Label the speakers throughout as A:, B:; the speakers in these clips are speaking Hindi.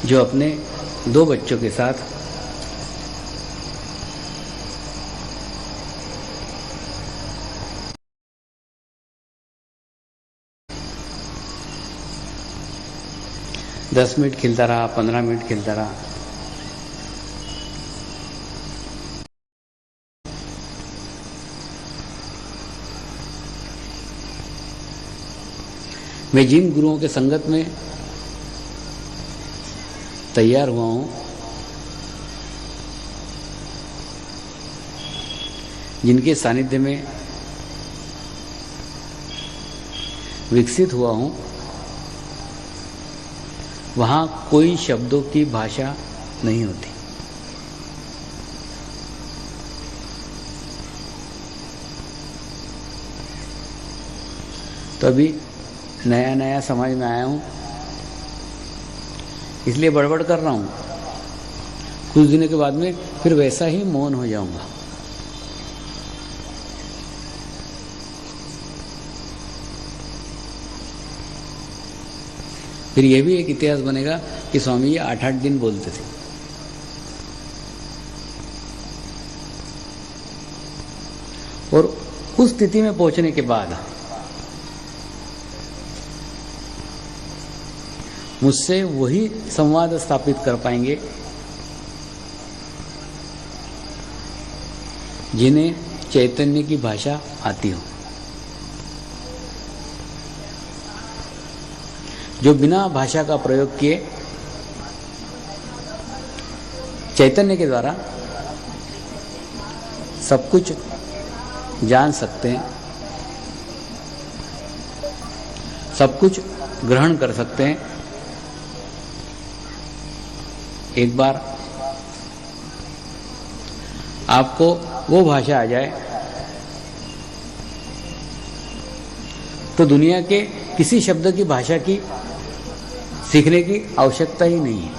A: जो अपने 2 बच्चों के साथ दस मिनट खेलता रहा, 15 मिनट खेलता रहा। मैं जिन गुरुओं के संगत में तैयार हुआ हूं, जिनके सानिध्य में विकसित हुआ हूं, वहां कोई शब्दों की भाषा नहीं होती। तो अभी नया नया समझ में आया हूं, इसलिए बड़बड़ कर रहा हूं। कुछ दिनों के बाद में फिर वैसा ही मौन हो जाऊंगा। फिर यह भी एक इतिहास बनेगा कि स्वामी जी 8-8 दिन बोलते थे। और उस स्थिति में पहुंचने के बाद मुझसे वही संवाद स्थापित कर पाएंगे जिन्हें चैतन्य की भाषा आती हो, जो बिना भाषा का प्रयोग किए चैतन्य के द्वारा सब कुछ जान सकते हैं, सब कुछ ग्रहण कर सकते हैं। एक बार आपको वो भाषा आ जाए तो दुनिया के किसी शब्द की भाषा की सीखने की आवश्यकता ही नहीं है।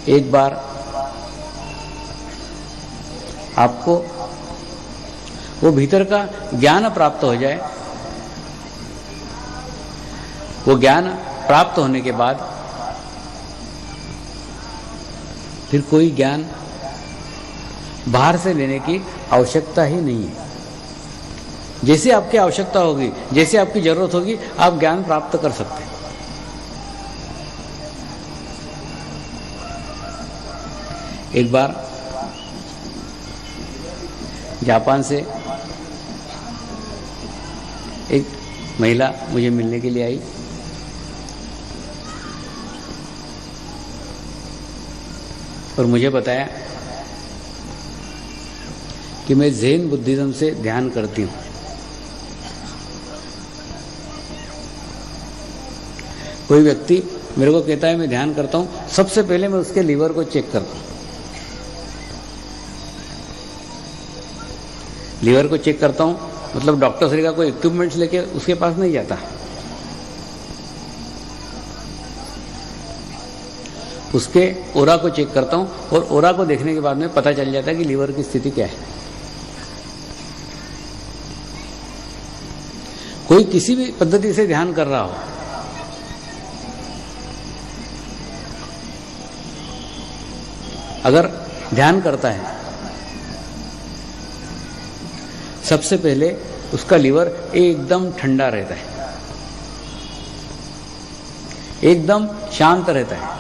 A: एक बार आपको वो भीतर का ज्ञान प्राप्त हो जाए, वो ज्ञान प्राप्त होने के बाद फिर कोई ज्ञान बाहर से लेने की आवश्यकता ही नहीं है। जैसे आपकी आवश्यकता होगी, जैसे आपकी जरूरत होगी, आप ज्ञान प्राप्त कर सकते हैं। एक बार जापान से एक महिला मुझे मिलने के लिए आई। और मुझे बताया कि मैं ज़ेन बुद्धिज्म से ध्यान करती हूँ। कोई व्यक्ति मेरे को कहता है मैं ध्यान करता हूँ, सबसे पहले मैं उसके लीवर को चेक करता हूँ। लीवर को चेक करता हूँ मतलब डॉक्टर श्री का कोई इक्विपमेंट्स लेके उसके पास नहीं जाता, उसके ओरा को चेक करता हूं। और ओरा को देखने के बाद में पता चल जाता है कि लीवर की स्थिति क्या है। कोई किसी भी पद्धति से ध्यान कर रहा हो, अगर ध्यान करता है, सबसे पहले उसका लीवर एकदम ठंडा रहता है, एकदम शांत रहता है,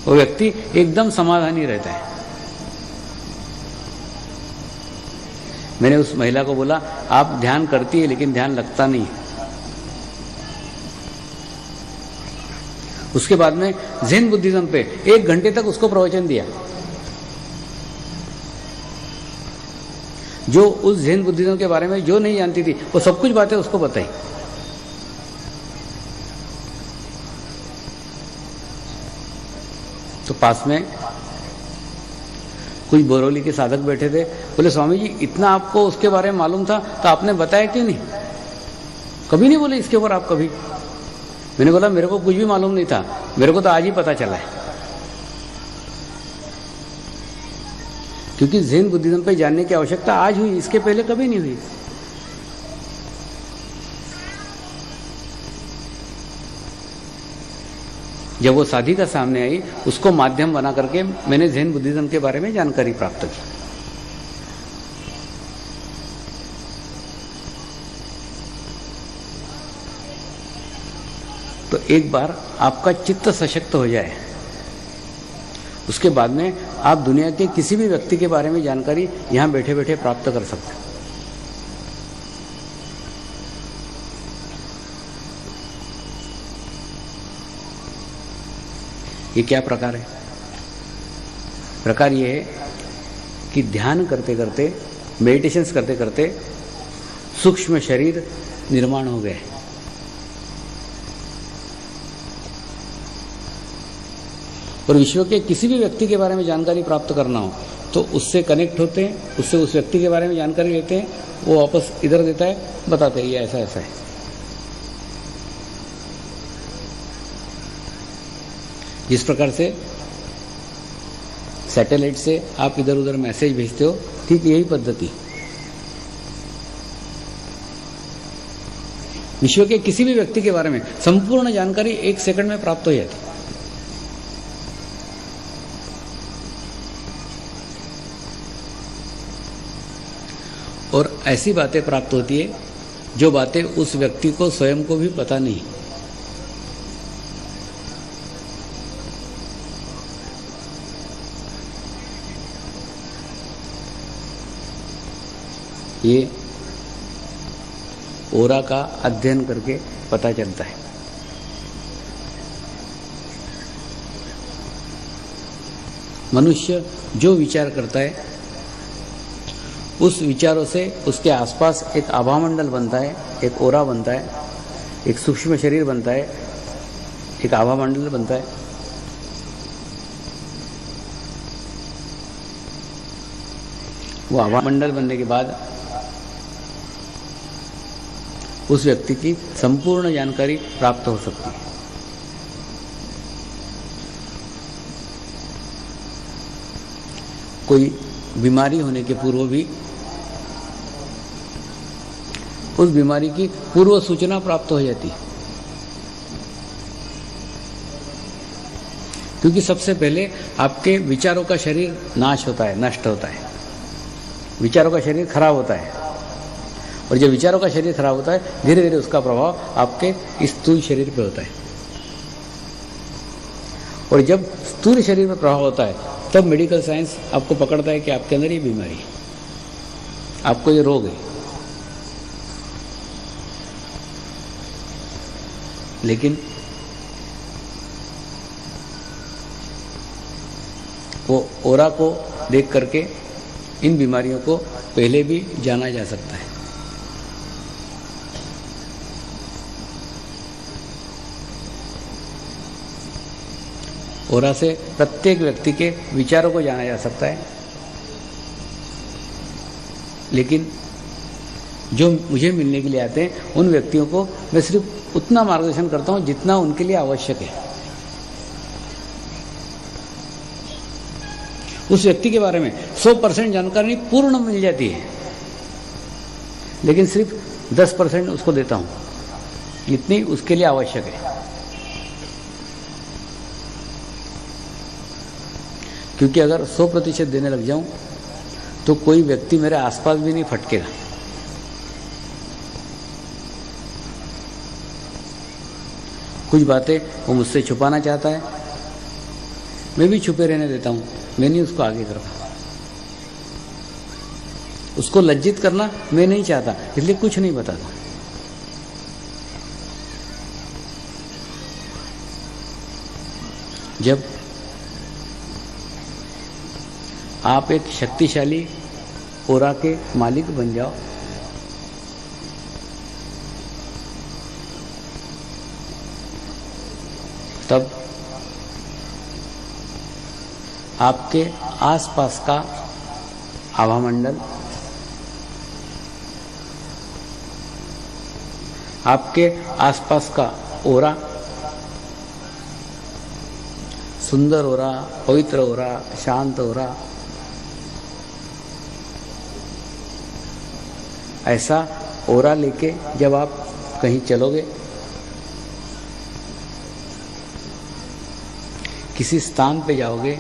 A: वो व्यक्ति एकदम समाधानी रहता है। मैंने उस महिला को बोला, आप ध्यान करती है लेकिन ध्यान लगता नहीं है। उसके बाद में ज़ेन बुद्धिज्म पे 1 घंटे तक उसको प्रवचन दिया। जो उस ज़ेन बुद्धिज्म के बारे में जो नहीं जानती थी, वो सब कुछ बातें उसको बताई। तो पास में कुछ बोरोली के साधक बैठे थे। बोले, स्वामी जी इतना आपको उसके बारे में मालूम था तो आपने बताया क्यों नहीं? कभी नहीं बोले इसके ऊपर आप कभी। मैंने बोला मेरे को कुछ भी मालूम नहीं था, मेरे को तो आज ही पता चला है। क्योंकि ज़ेन बुद्धिज्म पे जानने की आवश्यकता आज हुई, इसके पहले कभी नहीं हुई। जब वो साधिका सामने आई, उसको माध्यम बना करके मैंने ज़ैन बुद्धिज्म के बारे में जानकारी प्राप्त की। तो एक बार आपका चित्त सशक्त हो जाए, उसके बाद में आप दुनिया के किसी भी व्यक्ति के बारे में जानकारी यहां बैठे बैठे प्राप्त कर सकते हैं। ये क्या प्रकार है? प्रकार ये है कि ध्यान करते करते, मेडिटेशंस करते करते सूक्ष्म शरीर निर्माण हो गए। और विश्व के किसी भी व्यक्ति के बारे में जानकारी प्राप्त करना हो तो उससे कनेक्ट होते हैं, उससे उस व्यक्ति के बारे में जानकारी लेते हैं, वो वापस इधर देता है, बताते हैं ये ऐसा ऐसा है। जिस प्रकार से सैटेलाइट से आप इधर उधर मैसेज भेजते हो, ठीक यही पद्धति विश्व के किसी भी व्यक्ति के बारे में संपूर्ण जानकारी 1 सेकंड में प्राप्त हो जाती है। और ऐसी बातें प्राप्त होती है जो बातें उस व्यक्ति को स्वयं को भी पता नहीं। ये ओरा का अध्ययन करके पता चलता है। मनुष्य जो विचार करता है उस विचारों से उसके आसपास एक आभामंडल बनता है, एक ओरा बनता है, एक सूक्ष्म शरीर बनता है, एक आभामंडल बनता है। वो आभामंडल बनने के बाद उस व्यक्ति की संपूर्ण जानकारी प्राप्त हो सकती है। कोई बीमारी होने के पूर्व भी उस बीमारी की पूर्व सूचना प्राप्त हो जाती है, क्योंकि सबसे पहले आपके विचारों का शरीर नाश होता है, नष्ट होता है, विचारों का शरीर खराब होता है। और जब विचारों का शरीर खराब होता है, धीरे धीरे उसका प्रभाव आपके स्थूल शरीर पे होता है। और जब स्थूल शरीर में प्रभाव होता है, तब मेडिकल साइंस आपको पकड़ता है कि आपके अंदर ये बीमारी है, आपको ये रोग है। लेकिन वो ओरा को देख करके इन बीमारियों को पहले भी जाना जा सकता है। ओरा से प्रत्येक व्यक्ति के विचारों को जाना जा सकता है। लेकिन जो मुझे मिलने के लिए आते हैं उन व्यक्तियों को मैं सिर्फ उतना मार्गदर्शन करता हूं जितना उनके लिए आवश्यक है। उस व्यक्ति के बारे में 100% जानकारी पूर्ण मिल जाती है, लेकिन सिर्फ 10% उसको देता हूं, जितनी उसके लिए आवश्यक है। क्योंकि अगर 100% देने लग जाऊं तो कोई व्यक्ति मेरे आसपास भी नहीं फटकेगा। कुछ बातें वो मुझसे छुपाना चाहता है, मैं भी छुपे रहने देता हूं, मैं नहीं उसको आगे करता। उसको लज्जित करना मैं नहीं चाहता, इसलिए कुछ नहीं बताता। जब आप एक शक्तिशाली ओरा के मालिक बन जाओ, तब आपके आसपास का आभामंडल, आपके आसपास का ओरा सुंदर ओरा, पवित्र ओरा, शांत ओरा, ऐसा ओरा लेके जब आप कहीं चलोगे किसी स्थान पे जाओगे,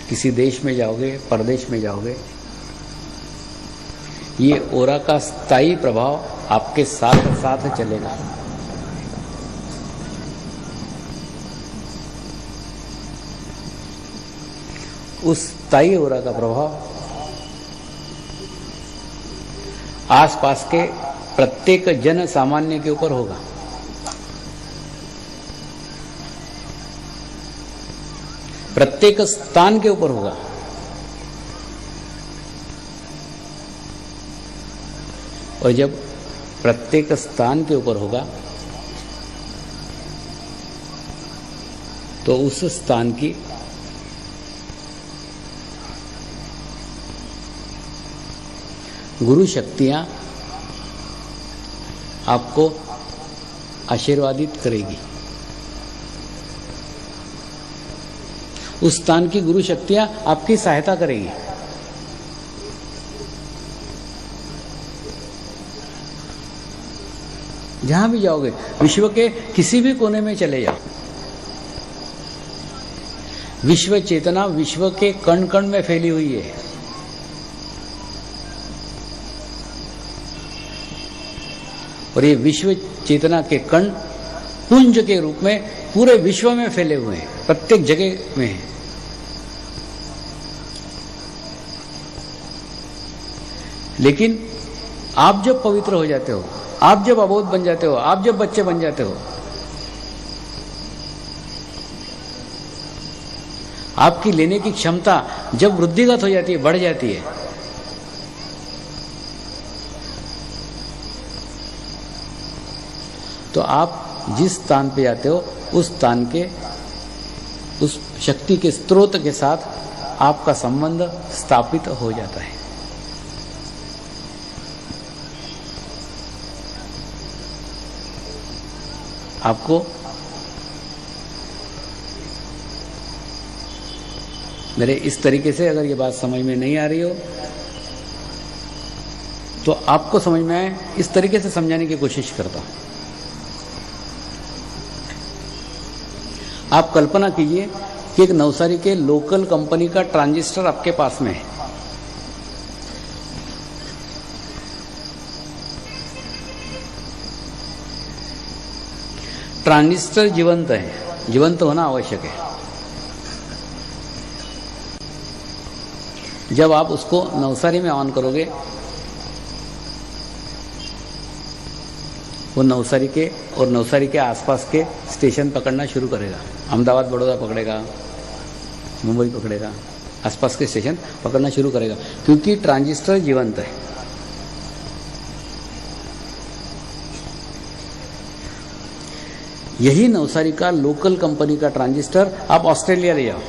A: किसी देश में जाओगे, परदेश में जाओगे, ये ओरा का स्थायी प्रभाव आपके साथ साथ चलेगा। उस स्थायी ओरा का प्रभाव आसपास के प्रत्येक जन सामान्य के ऊपर होगा। प्रत्येक स्थान के ऊपर होगा। और जब प्रत्येक स्थान के ऊपर होगा तो उस स्थान की गुरु शक्तियां आपको आशीर्वादित करेगी। उस स्थान की गुरु शक्तियां आपकी सहायता करेगी। जहां भी जाओगे, विश्व के किसी भी कोने में चले जाओ, विश्व चेतना विश्व के कण कण में फैली हुई है। और ये विश्व चेतना के कण पुंज के रूप में पूरे विश्व में फैले हुए हैं, प्रत्येक जगह में हैं। लेकिन आप जब पवित्र हो जाते हो, आप जब अबोध बन जाते हो, आप जब बच्चे बन जाते हो, आपकी लेने की क्षमता जब वृद्धिगत हो जाती है, बढ़ जाती है, तो आप जिस स्थान पे जाते हो उस स्थान के उस शक्ति के स्रोत के साथ आपका संबंध स्थापित हो जाता है। आपको मेरे इस तरीके से अगर ये बात समझ में नहीं आ रही हो तो आपको समझ में आए इस तरीके से समझाने की कोशिश करता हूं। आप कल्पना कीजिए कि एक नवसारी के लोकल कंपनी का ट्रांजिस्टर आपके पास में है। ट्रांजिस्टर जीवंत है, जीवंत होना आवश्यक है। जब आप उसको नवसारी में ऑन करोगे, वो नवसारी के और नवसारी के आसपास के स्टेशन पकड़ना शुरू करेगा। अहमदाबाद, बड़ौदा पकड़ेगा, मुंबई पकड़ेगा, आसपास के स्टेशन पकड़ना शुरू करेगा, क्योंकि ट्रांजिस्टर जीवंत है। यही नवसारी का लोकल कंपनी का ट्रांजिस्टर आप ऑस्ट्रेलिया ले जाओ,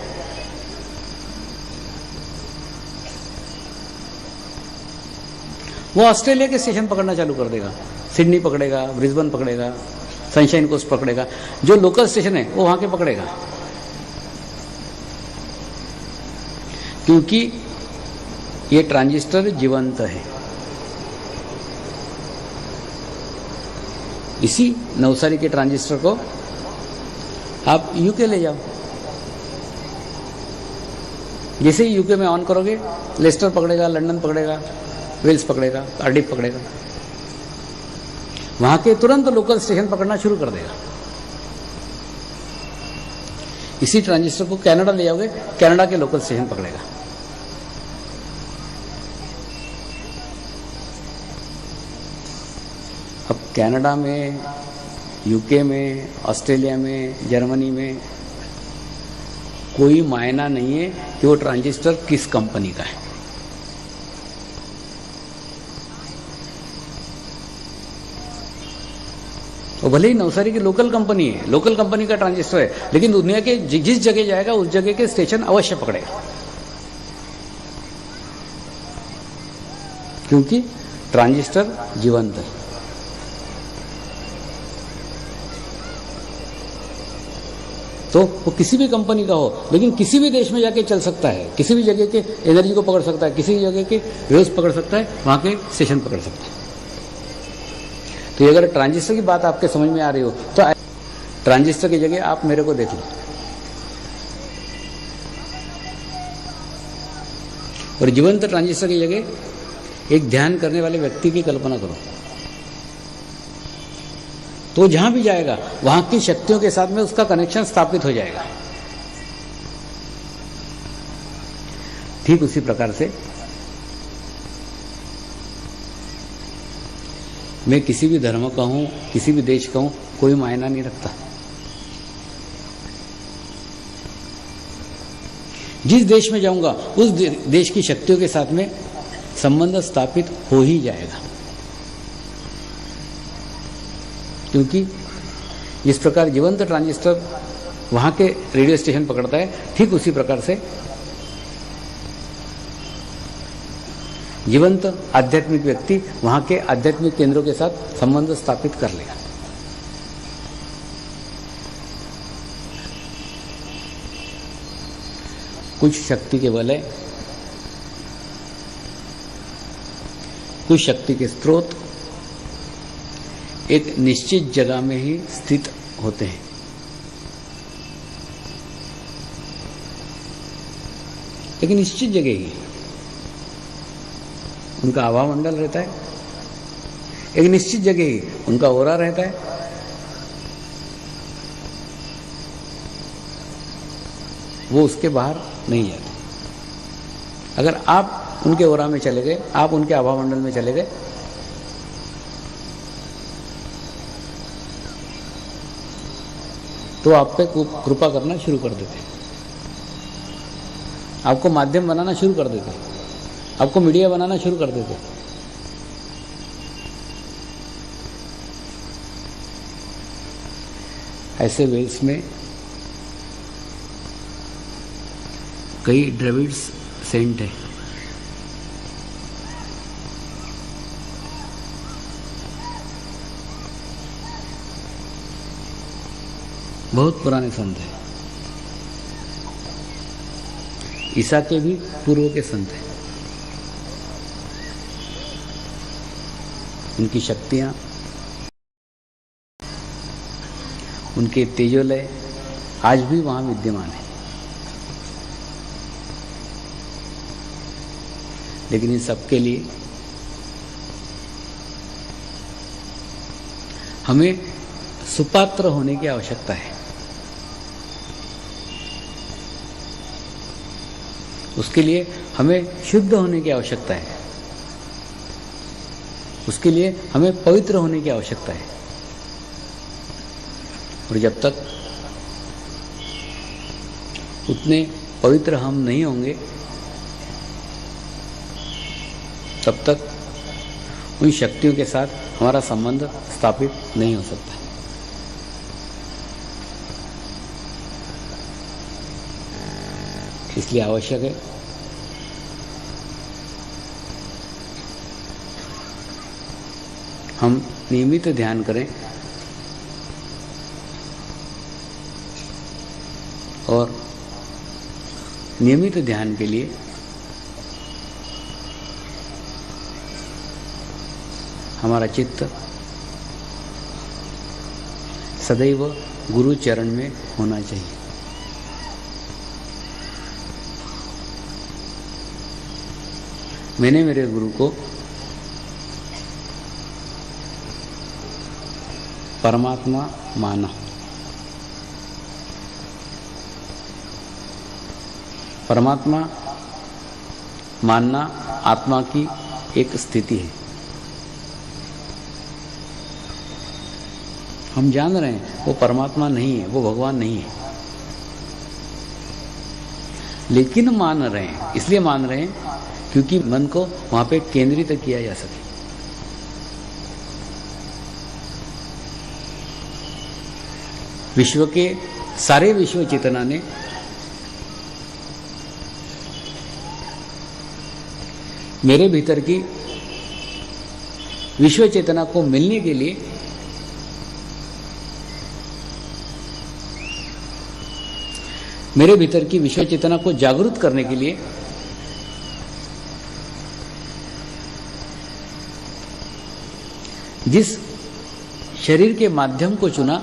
A: वो ऑस्ट्रेलिया के स्टेशन पकड़ना चालू कर देगा। सिडनी पकड़ेगा, ब्रिस्बेन पकड़ेगा, सनशाइन कोस्ट पकड़ेगा, जो लोकल स्टेशन है वो वहां के पकड़ेगा, क्योंकि ये ट्रांजिस्टर जीवंत है। इसी नवसारी के ट्रांजिस्टर को आप यूके ले जाओ। जैसे ही यूके में ऑन करोगे, लेस्टर पकड़ेगा, लंदन पकड़ेगा, वेल्स पकड़ेगा, कार्डिफ पकड़ेगा, वहां के तुरंत लोकल स्टेशन पकड़ना शुरू कर देगा। इसी ट्रांजिस्टर को कनाडा ले जाओगे, कनाडा के लोकल स्टेशन पकड़ेगा। अब कनाडा में, यूके में, ऑस्ट्रेलिया में, जर्मनी में कोई मायना नहीं है कि वो ट्रांजिस्टर किस कंपनी का है। वो भले ही नवसारी की लोकल कंपनी है, लोकल कंपनी का ट्रांजिस्टर है, लेकिन दुनिया के जिस जगह जाएगा उस जगह के स्टेशन अवश्य पकड़ेगा, क्योंकि ट्रांजिस्टर जीवंत है। तो वो किसी भी कंपनी का हो, लेकिन किसी भी देश में जाके चल सकता है, किसी भी जगह के एनर्जी को पकड़ सकता है, किसी भी जगह के वेव्स पकड़ सकता है, वहां के स्टेशन पकड़ सकता है। तो अगर ट्रांजिस्टर की बात आपके समझ में आ रही हो तो ट्रांजिस्टर की जगह आप मेरे को देख लो, और जीवंत ट्रांजिस्टर की जगह एक ध्यान करने वाले व्यक्ति की कल्पना करो, तो जहां भी जाएगा वहां की शक्तियों के साथ में उसका कनेक्शन स्थापित हो जाएगा। ठीक उसी प्रकार से मैं किसी भी धर्म का हूं, किसी भी देश का हूं, कोई मायना नहीं रखता। जिस देश में जाऊंगा उस देश की शक्तियों के साथ में संबंध स्थापित हो ही जाएगा, क्योंकि जिस प्रकार जीवंत ट्रांजिस्टर वहां के रेडियो स्टेशन पकड़ता है, ठीक उसी प्रकार से जीवंत आध्यात्मिक व्यक्ति वहां के आध्यात्मिक केंद्रों के साथ संबंध स्थापित कर लेगा। कुछ शक्ति के बल है, कुछ शक्ति के स्रोत एक निश्चित जगह में ही स्थित होते हैं। एक निश्चित जगह ही उनका आभा मंडल रहता है, एक निश्चित जगह ही उनका ओरा रहता है। वो उसके बाहर नहीं जाते। अगर आप उनके ओरा में चले गए, आप उनके आभा मंडल में चले गए, तो आप पे कृपा करना शुरू कर देते, आपको माध्यम बनाना शुरू कर देते, आपको मीडिया बनाना शुरू कर देते। ऐसे वेल्स में कई द्रविड्स सेंट है। बहुत पुराने संत हैं, ईसा के भी पूर्व के संत हैं। उनकी शक्तियां, उनके तेजोलय आज भी वहां विद्यमान है। लेकिन इन सबके लिए हमें सुपात्र होने की आवश्यकता है। उसके लिए हमें शुद्ध होने की आवश्यकता है, उसके लिए हमें पवित्र होने की आवश्यकता है। और जब तक उतने पवित्र हम नहीं होंगे, तब तक उन शक्तियों के साथ हमारा संबंध स्थापित नहीं हो सकता। इसलिए आवश्यक है हम नियमित ध्यान करें और नियमित ध्यान के लिए हमारा चित्त सदैव गुरु चरण में होना चाहिए। मैंने मेरे गुरु को परमात्मा माना। परमात्मा मानना आत्मा की एक स्थिति है। हम जान रहे हैं वो परमात्मा नहीं है, वो भगवान नहीं है, लेकिन मान रहे हैं। इसलिए मान रहे हैं क्योंकि मन को वहां पे केंद्रित किया जा सके। विश्व के सारे विश्व चेतना ने मेरे भीतर की विश्व चेतना को मिलने के लिए मेरे भीतर की विश्व चेतना को जागरूक करने के लिए जिस शरीर के माध्यम को चुना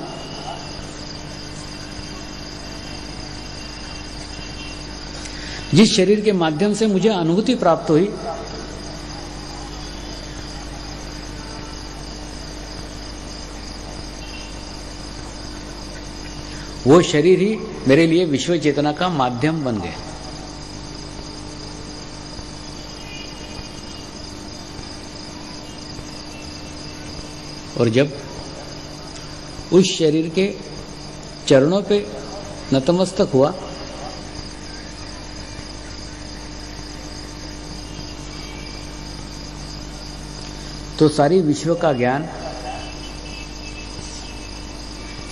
A: जिस शरीर के माध्यम से मुझे अनुभूति प्राप्त हुई, वो शरीर ही मेरे लिए विश्व चेतना का माध्यम बन गए। और जब उस शरीर के चरणों पे नतमस्तक हुआ, तो सारी विश्व का ज्ञान,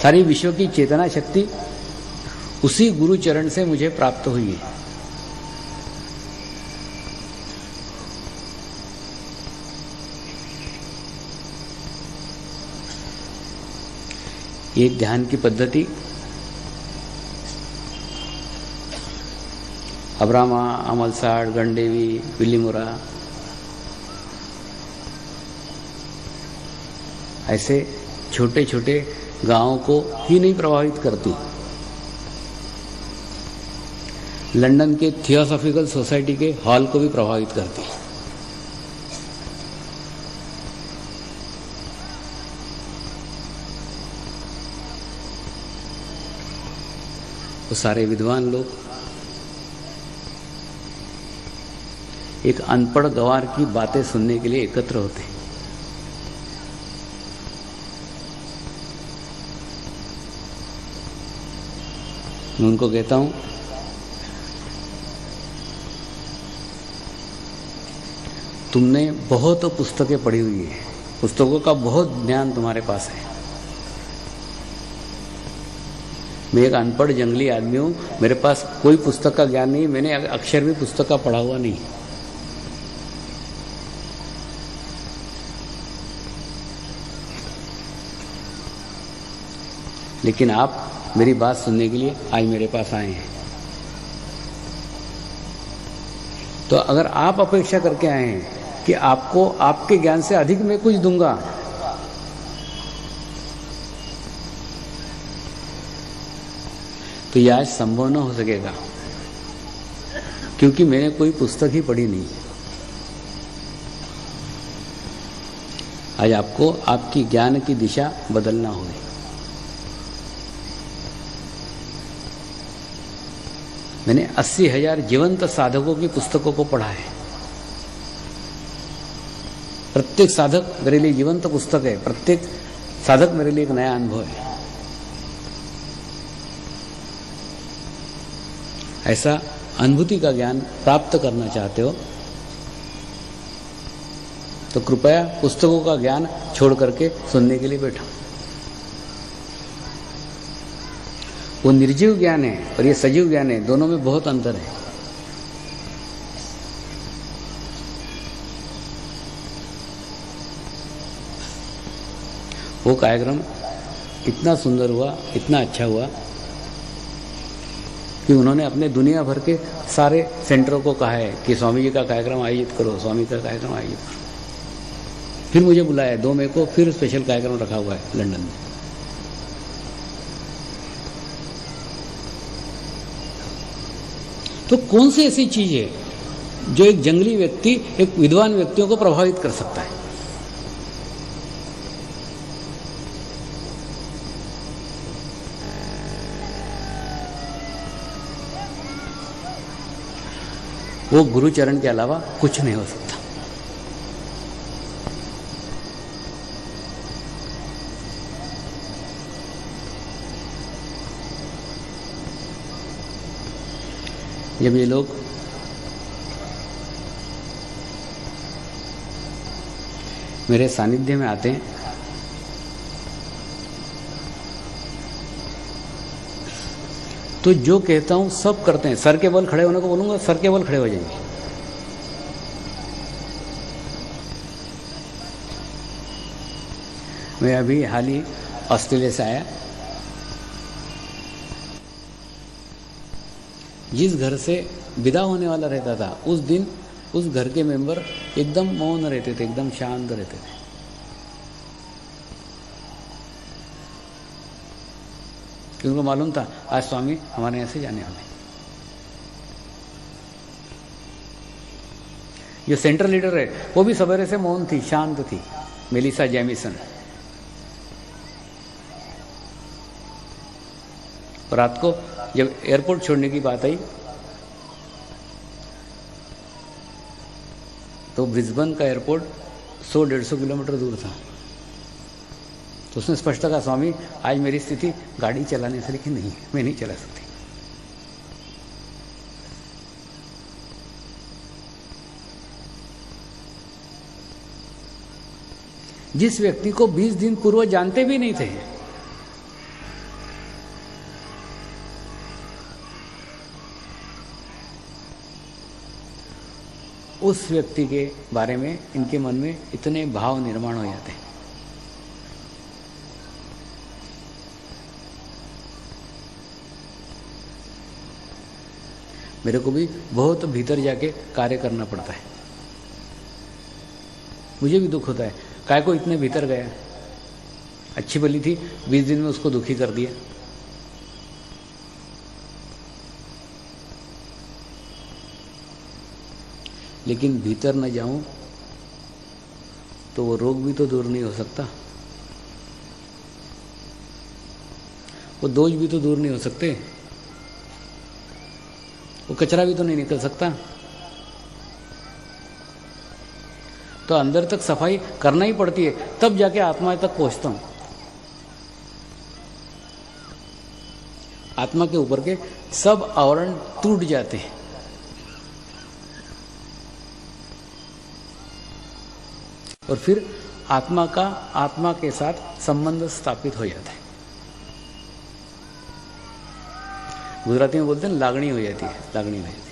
A: सारी विश्व की चेतना शक्ति उसी गुरु चरण से मुझे प्राप्त हुई है। ये ध्यान की पद्धति अब्रामा, अमलसाड़, गंडेवी, विलीमुरा, ऐसे छोटे छोटे गांवों को ही नहीं प्रभावित करती, लंदन के थियोसॉफिकल सोसाइटी के हॉल को भी प्रभावित करती। तो सारे विद्वान लोग एक अनपढ़ गंवार की बातें सुनने के लिए एकत्र होते हैं। मैं उनको कहता हूं, तुमने बहुत पुस्तकें पढ़ी हुई है, पुस्तकों का बहुत ज्ञान तुम्हारे पास है। मैं एक अनपढ़ जंगली आदमी हूं, मेरे पास कोई पुस्तक का ज्ञान नहीं, मैंने अक्षर भी पुस्तक का पढ़ा हुआ नहीं। लेकिन आप मेरी बात सुनने के लिए आज मेरे पास आए हैं। तो अगर आप अपेक्षा करके आए हैं कि आपको आपके ज्ञान से अधिक मैं कुछ दूंगा, तो यह आज संभव न हो सकेगा, क्योंकि मैंने कोई पुस्तक ही पढ़ी नहीं। आज आपको आपकी ज्ञान की दिशा बदलना होगी। मैंने 80,000 जीवंत साधकों की पुस्तकों को पढ़ा है। प्रत्येक साधक मेरे लिए जीवंत पुस्तक है, प्रत्येक साधक मेरे लिए एक नया अनुभव है। ऐसा अनुभूति का ज्ञान प्राप्त करना चाहते हो तो कृपया पुस्तकों का ज्ञान छोड़ करके सुनने के लिए बैठो। वो निर्जीव ज्ञान है और ये सजीव ज्ञान है, दोनों में बहुत अंतर है। वो कार्यक्रम इतना सुंदर हुआ, इतना अच्छा हुआ कि उन्होंने अपने दुनिया भर के सारे सेंटरों को कहा है कि स्वामी जी का कार्यक्रम आयोजित करो, स्वामी का कार्यक्रम आयोजित करो। फिर मुझे बुलाया 2 मई को, फिर स्पेशल कार्यक्रम रखा हुआ है लंदन में। तो कौन सी ऐसी चीज है जो एक जंगली व्यक्ति एक विद्वान व्यक्तियों को प्रभावित कर सकता है? वो गुरु चरण के अलावा कुछ नहीं हो सकता। जब ये लोग मेरे सानिध्य में आते हैं तो जो कहता हूं सब करते हैं। सर के बल खड़े होने को बोलूंगा, सर के बल खड़े हो जाएंगे। मैं अभी हाल ही ऑस्ट्रेलिया से आया। जिस घर से विदा होने वाला रहता था, उस दिन उस घर के मेंबर एकदम मौन रहते थे, एकदम शांत रहते थे। उनको मालूम था आज स्वामी हमारे यहाँ से जाने वाले। जो सेंट्रल लीडर है वो भी सवेरे से मौन थी, शांत थी, मेलिसा जेमिसन। रात को जब एयरपोर्ट छोड़ने की बात आई तो ब्रिस्बेन का एयरपोर्ट 100-150 किलोमीटर दूर था। तो उसने स्पष्ट कहा, स्वामी आज मेरी स्थिति गाड़ी चलाने से लेकिन नहीं, मैं नहीं चला सकती। जिस व्यक्ति को 20 दिन पूर्व जानते भी नहीं थे, उस व्यक्ति के बारे में इनके मन में इतने भाव निर्माण हो जाते हैं। मेरे को भी बहुत भीतर जाके कार्य करना पड़ता है, मुझे भी दुख होता है, काय को इतने भीतर गया, अच्छी भली थी, 20 दिन में उसको दुखी कर दिया। लेकिन भीतर न जाऊं तो वो रोग भी तो दूर नहीं हो सकता, वो दोष भी तो दूर नहीं हो सकते, वो कचरा भी तो नहीं निकल सकता। तो अंदर तक सफाई करना ही पड़ती है, तब जाके आत्मा तक पहुंचता हूं। आत्मा के ऊपर के सब आवरण टूट जाते हैं, और फिर आत्मा का आत्मा के साथ संबंध स्थापित हो जाता है। गुजराती में बोलते हैं लागणी हो जाती है, लागणी हो जाती है।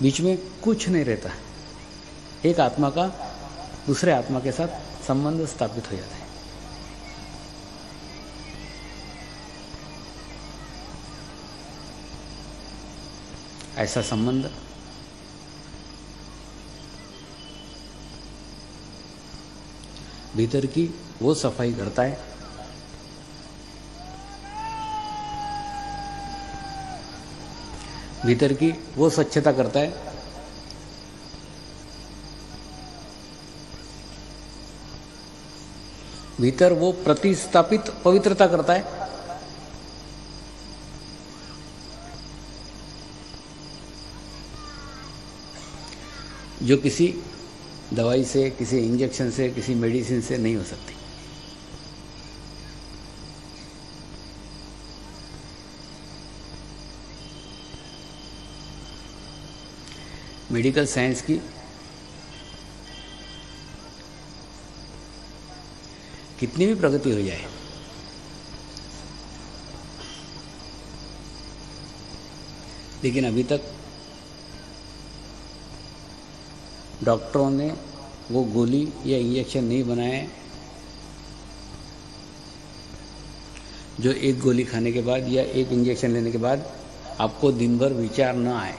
A: बीच में कुछ नहीं रहता, एक आत्मा का दूसरे आत्मा के साथ संबंध स्थापित हो जाता है। ऐसा संबंध भीतर की वो सफाई करता है भीतर की वो स्वच्छता करता है भीतर वो प्रतिस्थापित पवित्रता करता है। जो किसी दवाई से, किसी इंजेक्शन से, किसी मेडिसिन से नहीं हो सकती। मेडिकल साइंस की कितनी भी प्रगति हो जाए, लेकिन अभी तक डॉक्टरों ने वो गोली या इंजेक्शन नहीं बनाए जो एक गोली खाने के बाद या एक इंजेक्शन लेने के बाद आपको दिन भर विचार न आए।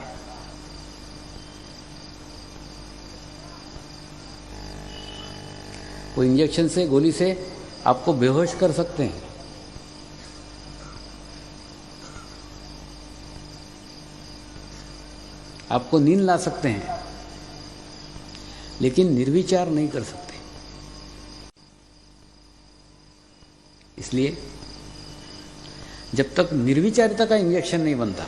A: वो इंजेक्शन से, गोली से आपको बेहोश कर सकते हैं, आपको नींद ला सकते हैं, लेकिन निर्विचार नहीं कर सकते। इसलिए जब तक निर्विचारिता का इंजेक्शन नहीं बनता,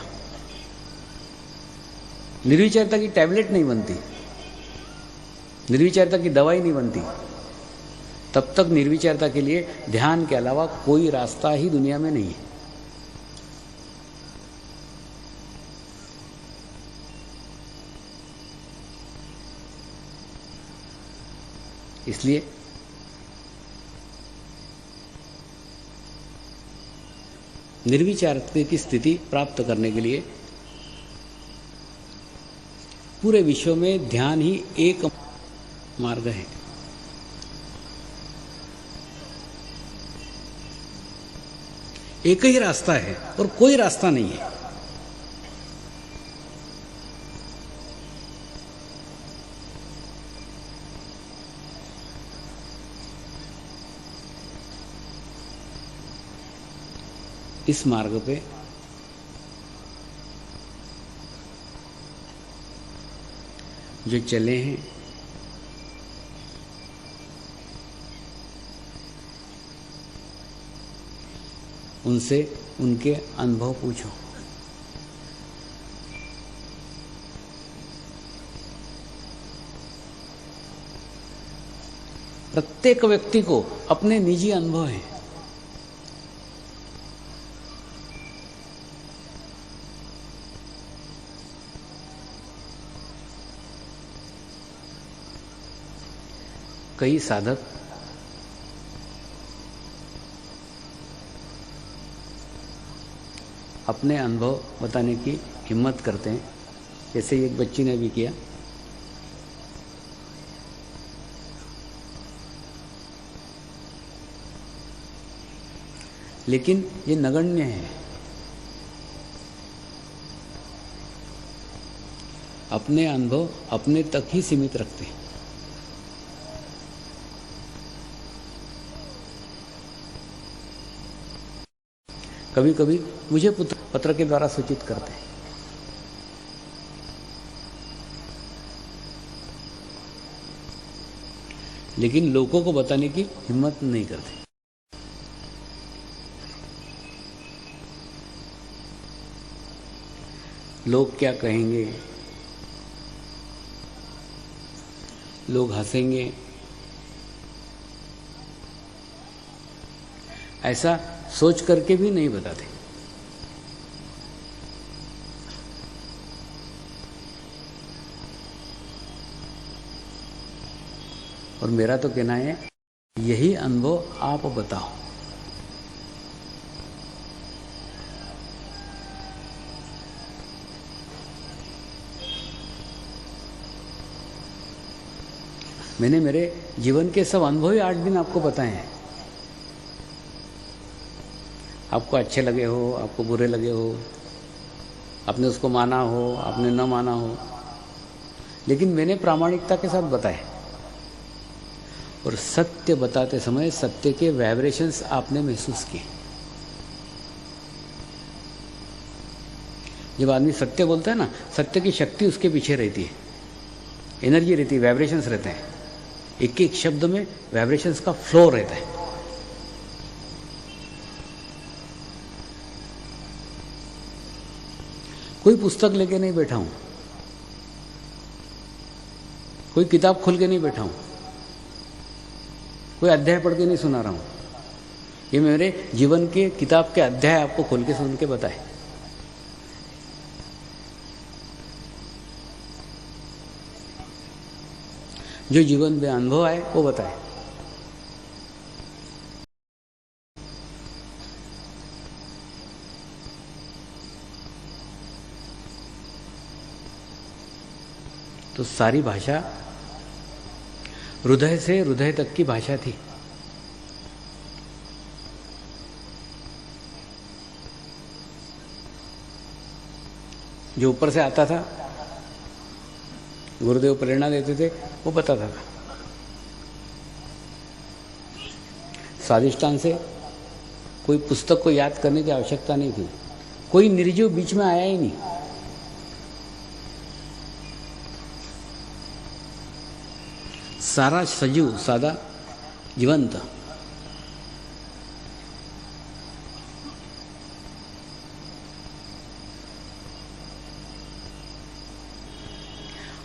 A: निर्विचारिता की टैबलेट नहीं बनती, निर्विचारिता की दवाई नहीं बनती, तब तक निर्विचारिता के लिए ध्यान के अलावा कोई रास्ता ही दुनिया में नहीं है। इसलिए निर्विचारता की स्थिति प्राप्त करने के लिए पूरे विश्व में ध्यान ही एक मार्ग है। एक ही रास्ता है और कोई रास्ता नहीं है। इस मार्ग पे जो चले हैं उनसे उनके अनुभव पूछो। प्रत्येक व्यक्ति को अपने निजी अनुभव हैं। कई साधक अपने अनुभव बताने की हिम्मत करते हैं, जैसे एक बच्ची ने भी किया। लेकिन ये नगण्य है। अपने अनुभव अपने तक ही सीमित रखते हैं। कभी कभी मुझे पत्र के द्वारा सूचित करते हैं, लेकिन लोगों को बताने की हिम्मत नहीं करते। लोग क्या कहेंगे, लोग हंसेंगे, ऐसा सोच करके भी नहीं बताते। और मेरा तो कहना है, यही अनुभव आप बताओ। मैंने मेरे जीवन के सब अनुभव ही 8 दिन आपको बताए हैं। आपको अच्छे लगे हो, आपको बुरे लगे हो, आपने उसको माना हो, आपने न माना हो, लेकिन मैंने प्रामाणिकता के साथ बताए। और सत्य बताते समय सत्य के वाइब्रेशंस आपने महसूस किए। जब आदमी सत्य बोलता है ना, सत्य की शक्ति उसके पीछे रहती है, एनर्जी रहती है, वाइब्रेशंस रहते हैं। एक एक शब्द में वाइब्रेशंस का फ्लो रहता है। कोई पुस्तक लेके नहीं बैठा हूं, कोई किताब खोल के नहीं बैठा हूं, कोई अध्याय पढ़ के नहीं सुना रहा हूं। ये मेरे जीवन के किताब के अध्याय आपको खोल के सुन के बताए। जो जीवन में अनुभव आए वो बताए। तो सारी भाषा हृदय से हृदय तक की भाषा थी। जो ऊपर से आता था, गुरुदेव प्रेरणा देते थे, वो बताता था। स्वादिष्टान से कोई पुस्तक को याद करने की आवश्यकता नहीं थी। कोई निर्जीव बीच में आया ही नहीं। सारा सजीव, सादा, जीवंत।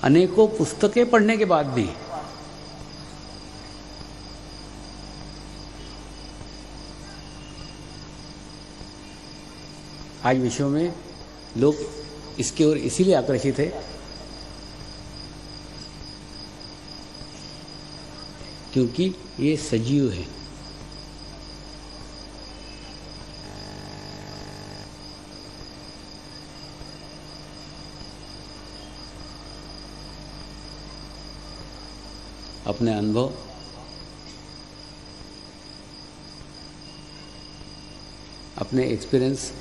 A: अनेकों पुस्तकें पढ़ने के बाद भी आज विश्व में लोग इसकी ओर इसीलिए आकर्षित है क्योंकि ये सजीव है। अपने अनुभव, अपने एक्सपीरियंस,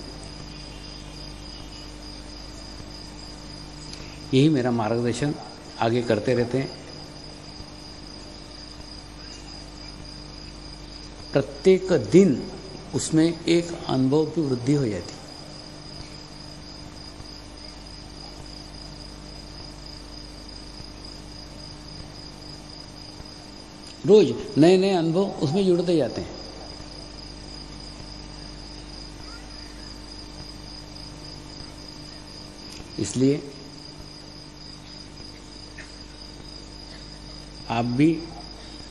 A: यही मेरा मार्गदर्शन आगे करते रहते हैं। प्रत्येक दिन उसमें एक अनुभव की वृद्धि हो जाती। रोज नए नए अनुभव उसमें जुड़ते जाते हैं। इसलिए आप भी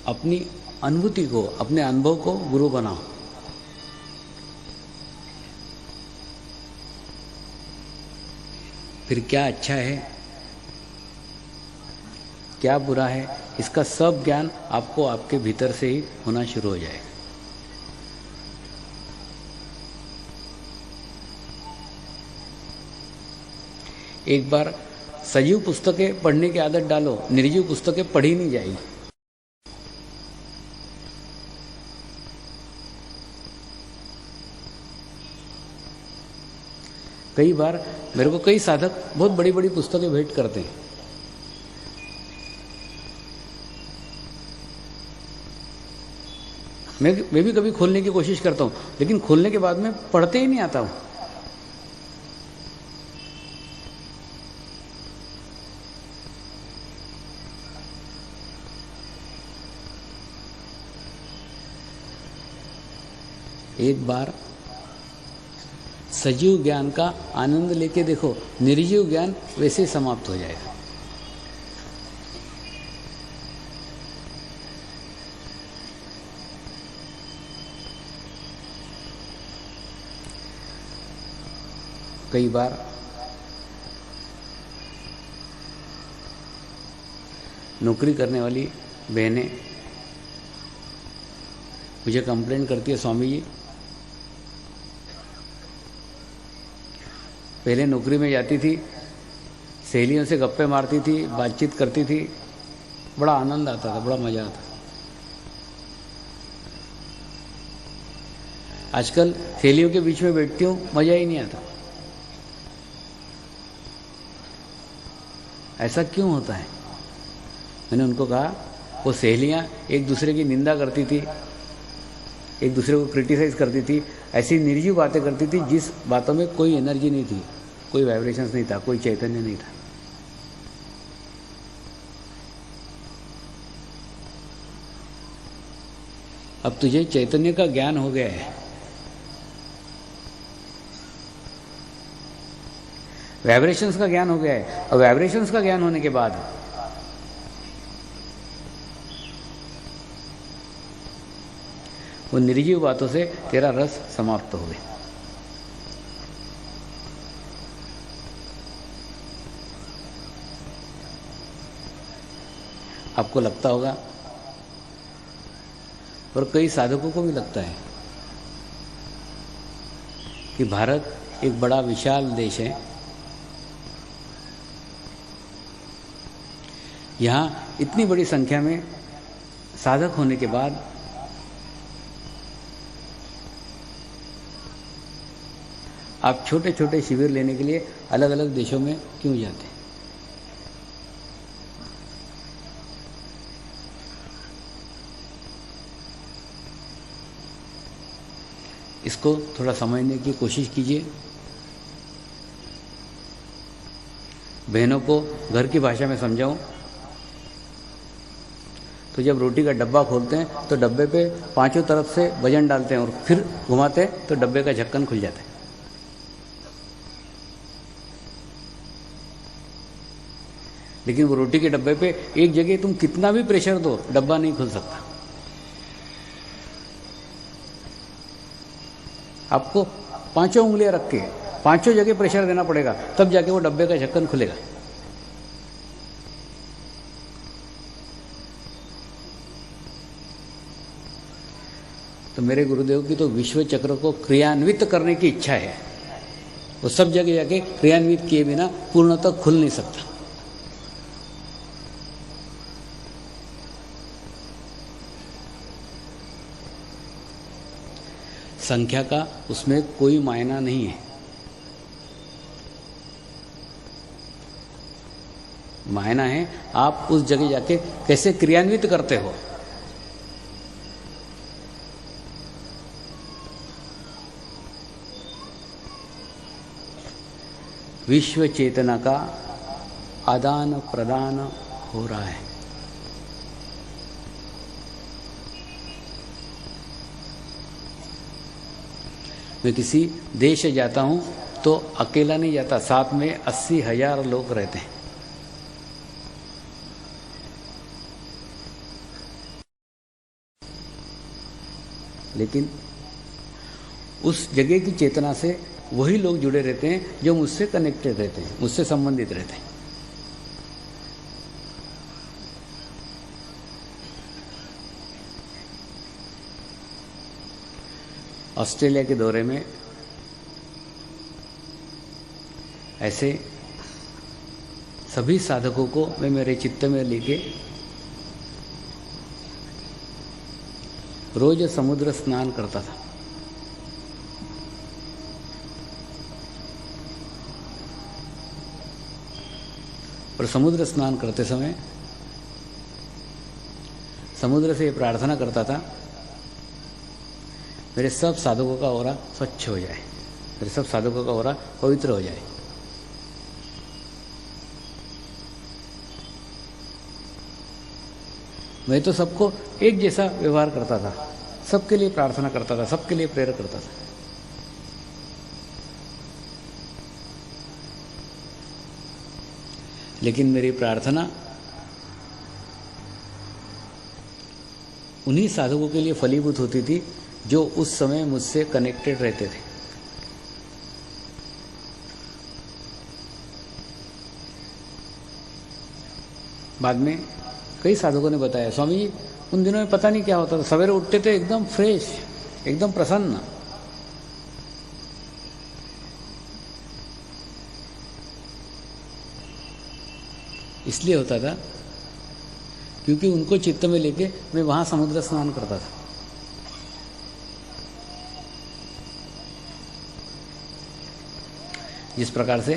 A: अपनी अनुभूति को, अपने अनुभव को गुरु बनाओ। फिर क्या अच्छा है, क्या बुरा है, इसका सब ज्ञान आपको आपके भीतर से ही होना शुरू हो जाएगा। एक बार सजीव पुस्तकें पढ़ने की आदत डालो, निर्जीव पुस्तकें पढ़ी नहीं जाएगी। कई बार मेरे को कई साधक बहुत बड़ी बड़ी पुस्तकें भेंट करते हैं। मैं भी कभी खोलने की कोशिश करता हूँ, लेकिन खोलने के बाद में पढ़ते ही नहीं आता हूँ। एक बार सजीव ज्ञान का आनंद लेके देखो, निर्जीव ज्ञान वैसे ही समाप्त हो जाएगा। कई बार नौकरी करने वाली बहनें मुझे कंप्लेन करती है, स्वामी जी पहले नौकरी में जाती थी, सहेलियों से गप्पे मारती थी, बातचीत करती थी, बड़ा आनंद आता था, बड़ा मजा आता। आजकल सहेलियों के बीच में बैठती हूँ, मजा ही नहीं आता। ऐसा क्यों होता है? मैंने उनको कहा, वो सहेलियाँ एक दूसरे की निंदा करती थी, एक दूसरे को क्रिटिसाइज करती थी, ऐसी निर्जीव बातें करती थी जिस बातों में कोई एनर्जी नहीं थी, कोई वाइब्रेशंस नहीं था, कोई चैतन्य नहीं था। अब तुझे चैतन्य का ज्ञान हो गया है, वाइब्रेशंस का ज्ञान हो गया है, और वाइब्रेशंस का ज्ञान होने के बाद वो निर्जीव बातों से तेरा रस समाप्त हो गया। आपको लगता होगा, और कई साधकों को भी लगता है, कि भारत एक बड़ा विशाल देश है, यहाँ इतनी बड़ी संख्या में साधक होने के बाद आप छोटे छोटे शिविर लेने के लिए अलग अलग देशों में क्यों जाते हैं? इसको थोड़ा समझने की कोशिश कीजिए। बहनों को घर की भाषा में समझाऊं तो जब रोटी का डब्बा खोलते हैं तो डब्बे पे पांचों तरफ से वजन डालते हैं और फिर घुमाते हैं तो डब्बे का ढक्कन खुल जाता है। लेकिन वो रोटी के डब्बे पे एक जगह तुम कितना भी प्रेशर दो, डब्बा नहीं खुल सकता। आपको पांचों उंगलियां रख के पांचों जगह प्रेशर देना पड़ेगा, तब जाके वो डब्बे का ढक्कन खुलेगा। तो मेरे गुरुदेव की तो विश्व चक्र को क्रियान्वित करने की इच्छा है। वो सब जगह जाके क्रियान्वित किए बिना पूर्णतः खुल नहीं सकता। संख्या का उसमें कोई मायना नहीं है। मायना है आप उस जगह जाके कैसे क्रियान्वित करते हो। विश्व चेतना का आदान प्रदान हो रहा है। मैं किसी देश जाता हूं तो अकेला नहीं जाता, साथ में 80,000 लोग रहते हैं। लेकिन उस जगह की चेतना से वही लोग जुड़े रहते हैं जो मुझसे कनेक्टेड रहते हैं, मुझसे संबंधित रहते हैं। ऑस्ट्रेलिया के दौरे में ऐसे सभी साधकों को मैं मेरे चित्त में लेके रोज समुद्र स्नान करता था। और समुद्र स्नान करते समय समुद्र से प्रार्थना करता था, मेरे सब साधकों का ऑरा स्वच्छ हो जाए, मेरे सब साधकों का ऑरा पवित्र हो जाए। मैं तो सबको एक जैसा व्यवहार करता था, सबके लिए प्रार्थना करता था, सबके लिए प्रेयर करता था। लेकिन मेरी प्रार्थना उन्हीं साधकों के लिए फलीभूत होती थी जो उस समय मुझसे कनेक्टेड रहते थे। बाद में कई साधकों ने बताया, स्वामी जी उन दिनों में पता नहीं क्या होता था, सवेरे उठते थे एकदम फ्रेश, एकदम प्रसन्न। इसलिए होता था क्योंकि उनको चित्त में लेके मैं वहां समुद्र स्नान करता था। जिस प्रकार से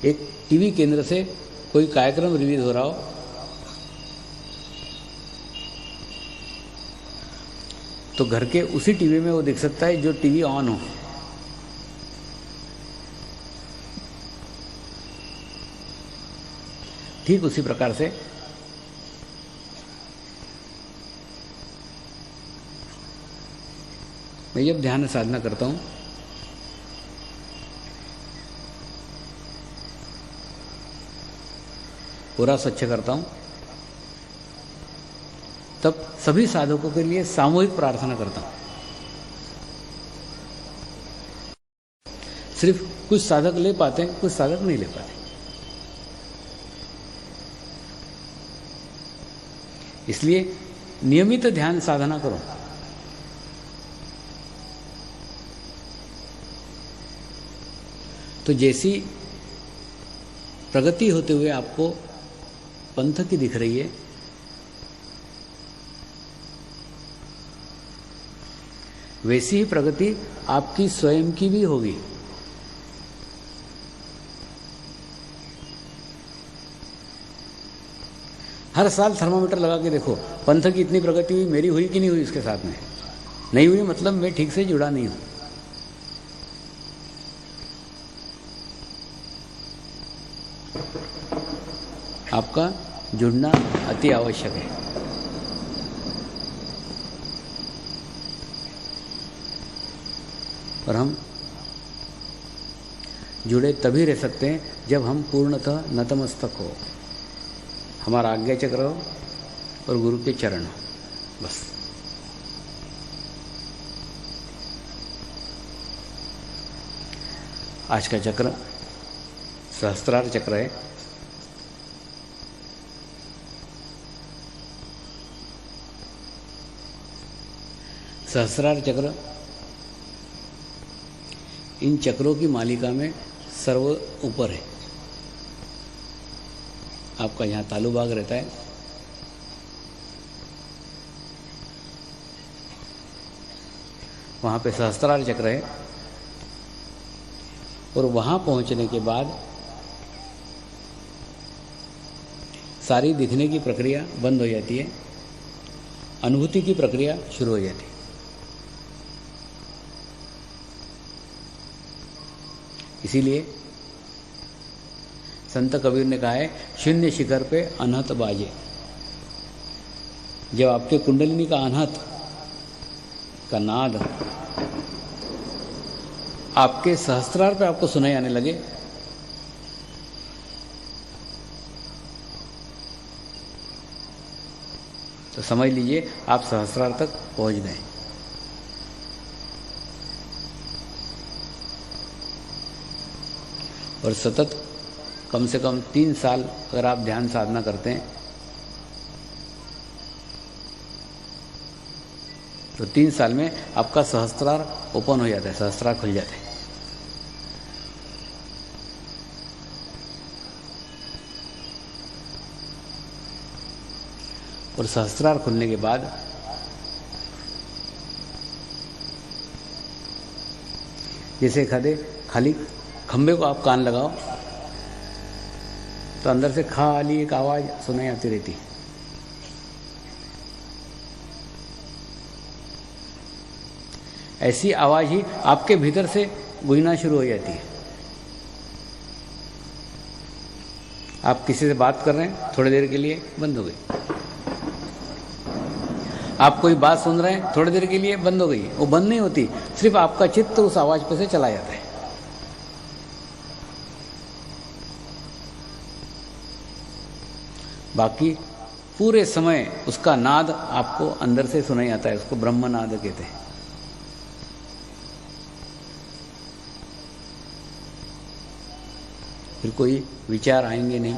A: एक टीवी केंद्र से कोई कार्यक्रम रिलीज हो रहा हो तो घर के उसी टीवी में वो देख सकता है जो टीवी ऑन हो। ठीक उसी प्रकार से मैं जब ध्यान साधना करता हूं पूरा स्वच्छ करता हूं, तब सभी साधकों के लिए सामूहिक प्रार्थना करता हूं। सिर्फ कुछ साधक ले पाते हैं, कुछ साधक नहीं ले पाते। इसलिए नियमित ध्यान साधना करो। तो जैसी प्रगति होते हुए आपको पंथ की दिख रही है, वैसी ही प्रगति आपकी स्वयं की भी होगी। हर साल थर्मामीटर लगा के देखो, पंथ की इतनी प्रगति हुई, मेरी हुई कि नहीं हुई इसके साथ में? नहीं हुई मतलब मैं ठीक से जुड़ा नहीं हूं। आपका जुड़ना अति आवश्यक है। और हम जुड़े तभी रह सकते हैं जब हम पूर्णतः नतमस्तक हो, हमारा आज्ञा चक्र हो और गुरु के चरण हो, बस। आज का चक्र सहस्त्रार चक्र है। सहस्रार चक्र इन चक्रों की मालिका में सर्व ऊपर है। आपका यहाँ तालु बाग रहता है, वहाँ पे सहस्त्रार चक्र है, और वहाँ पहुँचने के बाद सारी दिखने की प्रक्रिया बंद हो जाती है, अनुभूति की प्रक्रिया शुरू हो जाती है। इसीलिए संत कबीर ने कहा है, शून्य शिखर पे अनहत बाजे। जब आपके कुंडलिनी का अनहत का नाद आपके सहस्त्रार पे आपको सुनाई आने लगे, तो समझ लीजिए आप सहस्त्रार तक पहुंच गए। और सतत कम से कम 3 साल अगर आप ध्यान साधना करते हैं तो 3 साल में आपका सहस्त्रार ओपन हो जाता है, सहस्त्रार खुल जाते हैं। और सहस्त्रार खुलने के बाद जैसे खाली खंबे को आप कान लगाओ तो अंदर से खाली एक आवाज सुनाई आती रहती है। ऐसी आवाज ही आपके भीतर से गूंजना शुरू हो जाती है। आप किसी से बात कर रहे हैं, थोड़ी देर के लिए बंद हो गई। आप कोई बात सुन रहे हैं, थोड़ी देर के लिए बंद हो गई। वो बंद नहीं होती, सिर्फ आपका चित्त उस आवाज पे से चला जाता है। बाकी पूरे समय उसका नाद आपको अंदर से सुनाई आता है, उसको ब्रह्म नाद कहते हैं। फिर कोई विचार आएंगे नहीं,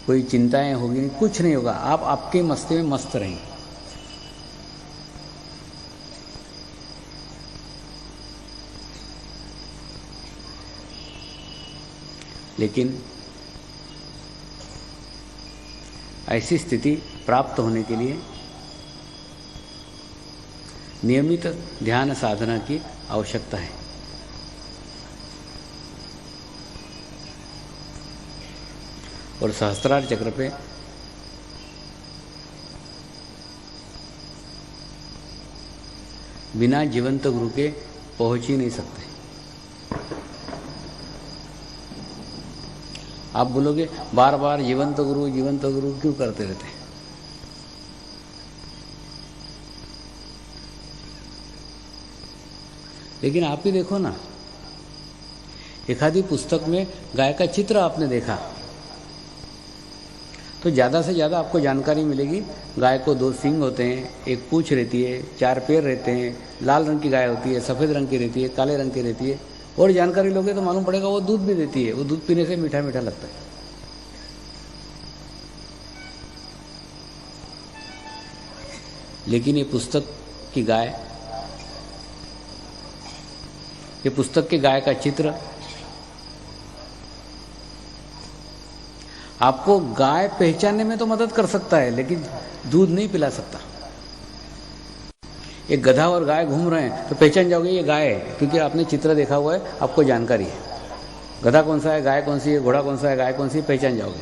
A: कोई चिंताएं होगी नहीं, कुछ नहीं होगा। आप आपके मस्ती में मस्त रहेंगे। लेकिन ऐसी स्थिति प्राप्त होने के लिए नियमित ध्यान साधना की आवश्यकता है। और सहस्त्रार चक्र पे बिना जीवंत गुरु के पहुंच ही नहीं सकते। आप बोलोगे बार बार जीवंत गुरु क्यों करते रहते हैं? लेकिन आप ही देखो ना, एक आधी पुस्तक में गाय का चित्र आपने देखा तो ज़्यादा से ज़्यादा आपको जानकारी मिलेगी। गाय को 2 सींग होते हैं, एक पूंछ रहती है, 4 पैर रहते हैं, लाल रंग की गाय होती है, सफ़ेद रंग की रहती है, काले रंग की रहती है। और जानकारी लोगे तो मालूम पड़ेगा वो दूध भी देती है, वो दूध पीने से मीठा मीठा लगता है। लेकिन ये पुस्तक की गाय का चित्र आपको गाय पहचानने में तो मदद कर सकता है, लेकिन दूध नहीं पिला सकता। एक गधा और गाय घूम रहे हैं तो पहचान जाओगे ये गाय है, क्योंकि आपने चित्र देखा हुआ है, आपको जानकारी है। गधा कौन सा है, गाय कौन सी है, घोड़ा कौन सा है, गाय कौन सी है, पहचान जाओगे।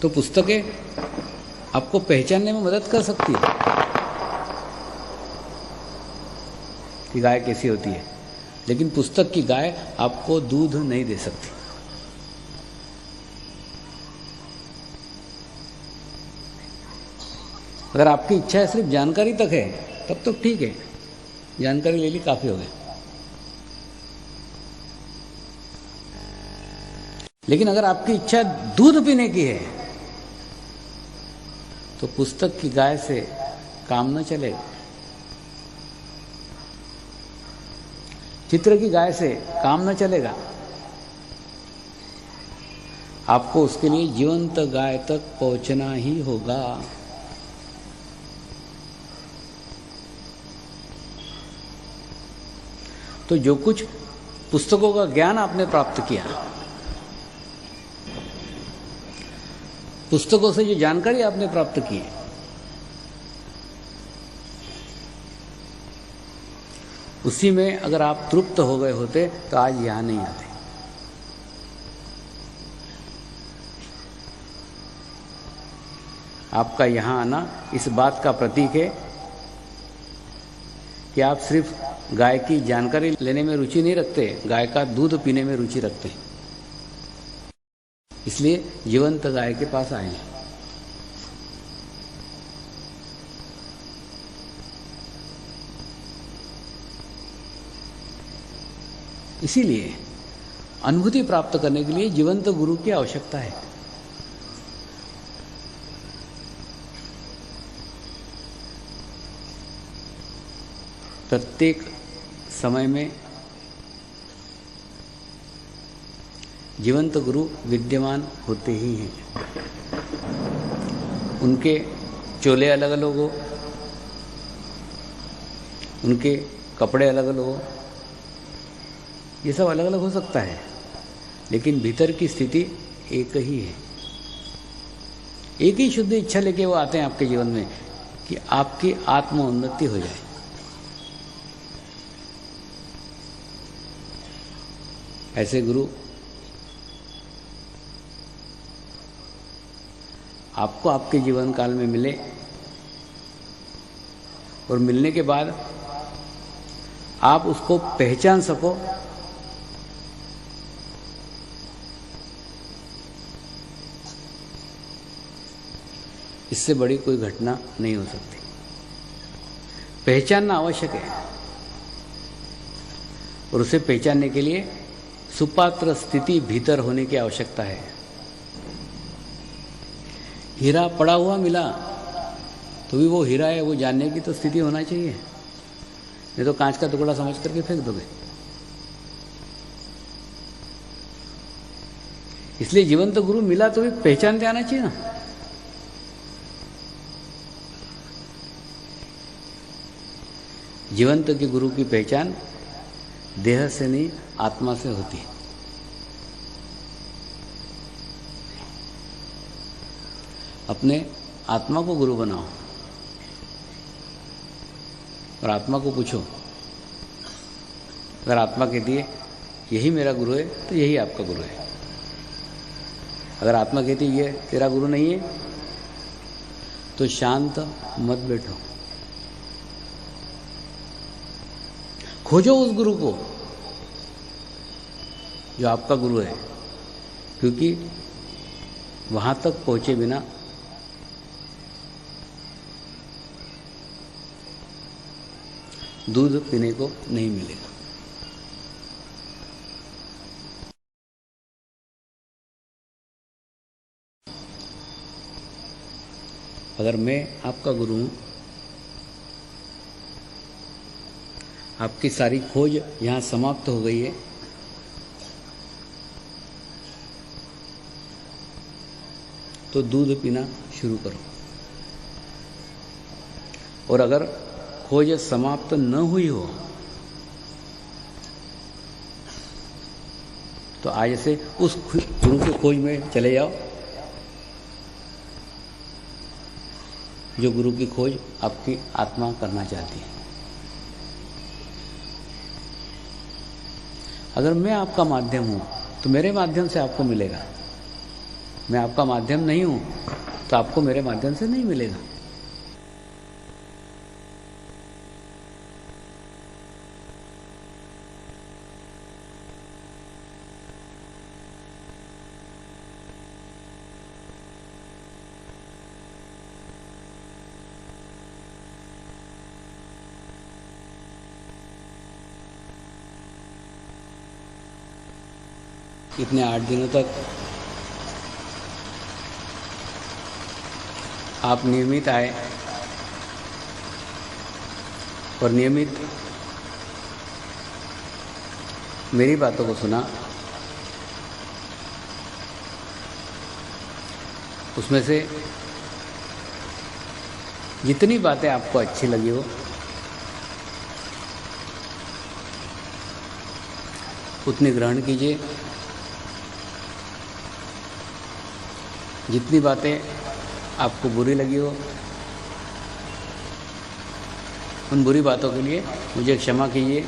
A: तो पुस्तकें आपको पहचानने में मदद कर सकती है कि गाय कैसी होती है, लेकिन पुस्तक की गाय आपको दूध नहीं दे सकती। अगर आपकी इच्छा है सिर्फ जानकारी तक है तब तो ठीक है, जानकारी ले ली काफी हो गया। लेकिन अगर आपकी इच्छा दूध पीने की है तो पुस्तक की गाय से काम न चलेगा, चित्र की गाय से काम न चलेगा। आपको उसके लिए जीवंत गाय तक पहुंचना ही होगा। तो जो कुछ पुस्तकों का ज्ञान आपने प्राप्त किया, पुस्तकों से जो जानकारी आपने प्राप्त की, उसी में अगर आप तृप्त हो गए होते तो आज यहां नहीं आते। आपका यहां आना इस बात का प्रतीक है कि आप सिर्फ गाय की जानकारी लेने में रुचि नहीं रखते, गाय का दूध पीने में रुचि रखते हैं। इसलिए जीवंत गाय के पास आए हैं। इसीलिए अनुभूति प्राप्त करने के लिए जीवंत गुरु की आवश्यकता है। प्रत्येक समय में जीवंत गुरु विद्यमान होते ही हैं। उनके चोले अलग अलग हो, उनके कपड़े अलग अलग हो, ये सब अलग अलग हो सकता है, लेकिन भीतर की स्थिति एक ही है। एक ही शुद्ध इच्छा लेके वो आते हैं आपके जीवन में कि आपकी आत्मोन्नति हो जाए। ऐसे गुरु आपको आपके जीवन काल में मिले और मिलने के बाद आप उसको पहचान सको, इससे बड़ी कोई घटना नहीं हो सकती। पहचानना आवश्यक है और उसे पहचानने के लिए सुपात्र स्थिति भीतर होने की आवश्यकता है। हीरा पड़ा हुआ मिला तो भी वो हीरा है वो जानने की तो स्थिति होना चाहिए, नहीं तो कांच का टुकड़ा समझ करके फेंक दोगे। इसलिए जीवंत गुरु मिला तो भी पहचानते आना चाहिए ना। जीवंत के गुरु की पहचान देह से नहीं आत्मा से होती है। अपने आत्मा को गुरु बनाओ और आत्मा को पूछो। अगर आत्मा कहती है यही मेरा गुरु है तो यही आपका गुरु है। अगर आत्मा कहती है ये तेरा गुरु नहीं है तो शांत मत बैठो, खोजो उस गुरु को जो आपका गुरु है, क्योंकि वहां तक पहुंचे बिना दूध पीने को नहीं मिलेगा। अगर मैं आपका गुरु हूं, आपकी सारी खोज यहां समाप्त हो गई है, तो दूध पीना शुरू करो। और अगर खोज समाप्त न हुई हो तो आज से उस गुरु की खोज में चले जाओ जो गुरु की खोज आपकी आत्मा करना चाहती है। अगर मैं आपका माध्यम हूं तो मेरे माध्यम से आपको मिलेगा, मैं आपका माध्यम नहीं हूं तो आपको मेरे माध्यम से नहीं मिलेगा। इतने 8 दिनों तक आप नियमित आए और नियमित मेरी बातों को सुना, उसमें से जितनी बातें आपको अच्छी लगी हो उतनी ग्रहण कीजिए, जितनी बातें आपको बुरी लगी हो उन बुरी बातों के लिए मुझे क्षमा कीजिए।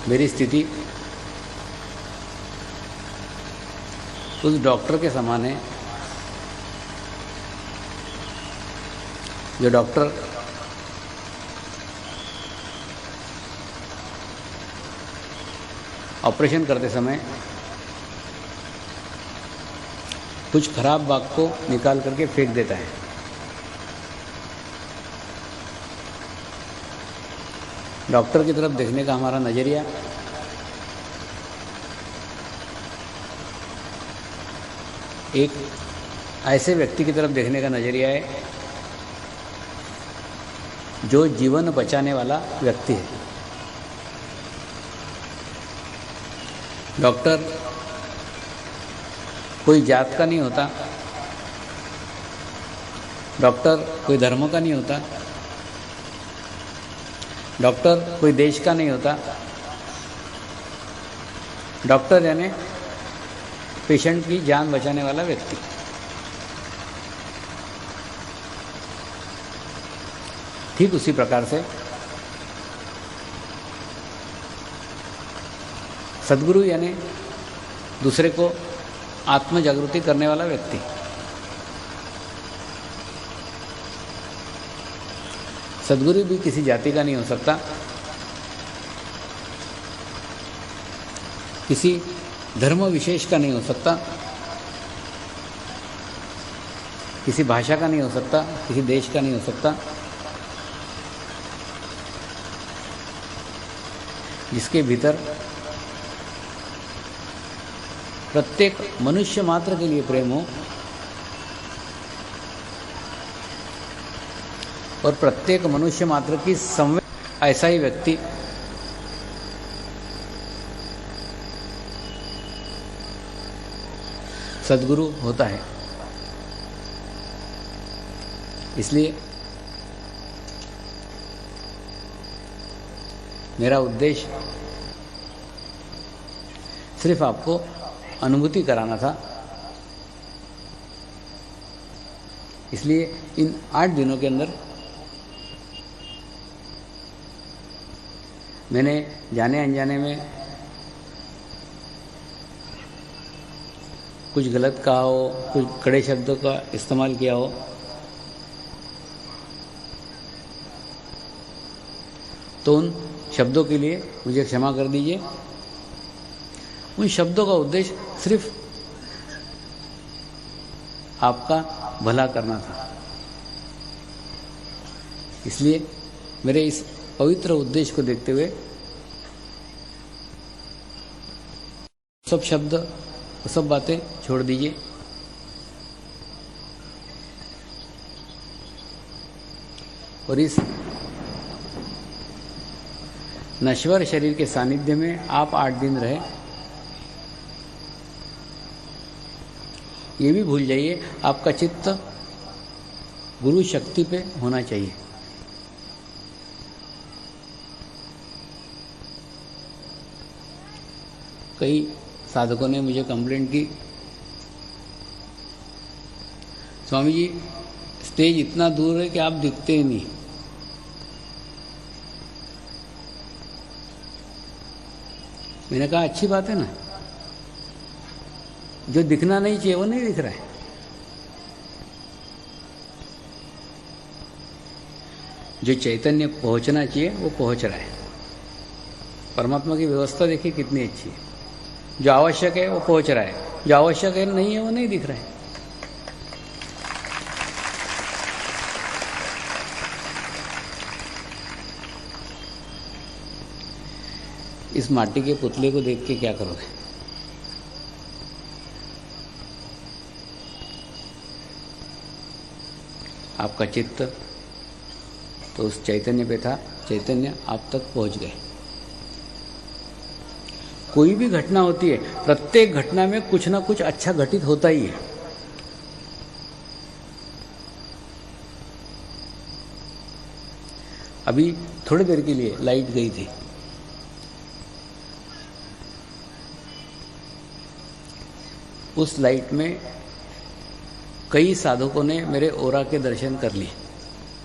A: मेरी स्थिति उस डॉक्टर के समान है जो डॉक्टर ऑपरेशन करते समय कुछ खराब भाग को निकाल करके फेंक देता है। डॉक्टर की तरफ देखने का हमारा नज़रिया एक ऐसे व्यक्ति की तरफ देखने का नज़रिया है जो जीवन बचाने वाला व्यक्ति है। डॉक्टर कोई जात का नहीं होता, डॉक्टर कोई धर्म का नहीं होता, डॉक्टर कोई देश का नहीं होता। डॉक्टर यानी पेशेंट की जान बचाने वाला व्यक्ति। ठीक उसी प्रकार से सद्गुरु यानी दूसरे को आत्म जागृति करने वाला व्यक्ति। सद्गुरु भी किसी जाति का नहीं हो सकता, किसी धर्म विशेष का नहीं हो सकता, किसी भाषा का नहीं हो सकता, किसी देश का नहीं हो सकता। जिसके भीतर प्रत्येक मनुष्य मात्र के लिए प्रेम हो और प्रत्येक मनुष्य मात्र की संवेद, ऐसा ही व्यक्ति सद्गुरु होता है। इसलिए मेरा उद्देश्य सिर्फ आपको अनुभूति कराना था। इसलिए इन 8 दिनों के अंदर मैंने जाने अनजाने में कुछ गलत कहा हो, कुछ कड़े शब्दों का इस्तेमाल किया हो, तो उन शब्दों के लिए मुझे क्षमा कर दीजिए। उन शब्दों का उद्देश्य सिर्फ आपका भला करना था। इसलिए मेरे इस पवित्र उद्देश्य को देखते हुए सब शब्द, सब बातें छोड़ दीजिए और इस नश्वर शरीर के सानिध्य में आप 8 दिन रहे। ये भी भूल जाइए आपका चित्त गुरु शक्ति पे होना चाहिए। कई साधकों ने मुझे कंप्लेंट की, स्वामी जी स्टेज इतना दूर है कि आप दिखते ही नहीं। मैंने कहा अच्छी बात है ना, जो दिखना नहीं चाहिए वो नहीं दिख रहा है। जो चैतन्य पहुंचना चाहिए वो पहुंच रहा है। परमात्मा की व्यवस्था देखिए कितनी अच्छी है। जो आवश्यक है वो पहुंच रहा है, जो आवश्यक है नहीं है वो नहीं दिख रहा है। इस माटी के पुतले को देख के क्या करोगे? आपका चित्त तो उस चैतन्य पे था, चैतन्य आप तक पहुंच गए। कोई भी घटना होती है, प्रत्येक घटना में कुछ ना कुछ अच्छा घटित होता ही है। अभी थोड़ी देर के लिए लाइट गई थी, उस लाइट में कई साधकों ने मेरे ओरा के दर्शन कर लिए।